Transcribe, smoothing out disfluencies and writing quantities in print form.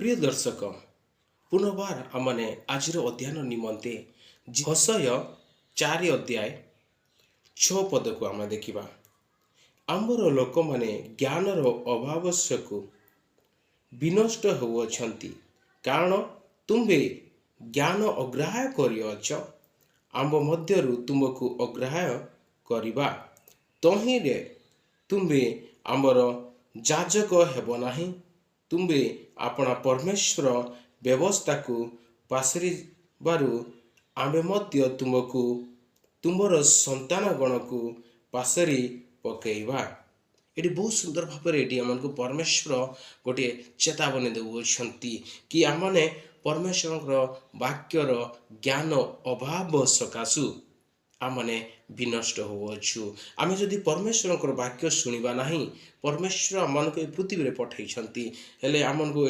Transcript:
प्रिय दर्शक पुनर्बार आमने आज अध्ययन निमंते होशय 4 अध्याय 6 पद को आम देखा। आमर लोक माने ज्ञानर अभावस्यकु विनष्ट होउछंती कारण तुम्बे ज्ञान अग्राह्य करिअछ। आंब मध्यरु तुमको अग्राह्य करिबा तहिरे तुम्बे आमर जाजक हेब नाही। तुम्बे अपना परमेश्वर व्यवस्था को पासरिबारु आमे मध्य तुमको तुमर संतान गण को पासरी पकेइबा। ये बहुत सुंदर भाव में परमेश्वर गोटे चेतावनी देउछंती कि आमने परमेश्वर वाक्यर ज्ञान अभाव सकाशु आमने विनष्ट होउछु। आमे जदि परमेश्वर वाक्य शुणिबा नहीं, परमेश्वर आमन को पृथ्वी रे पठाइछंती हेले आमन को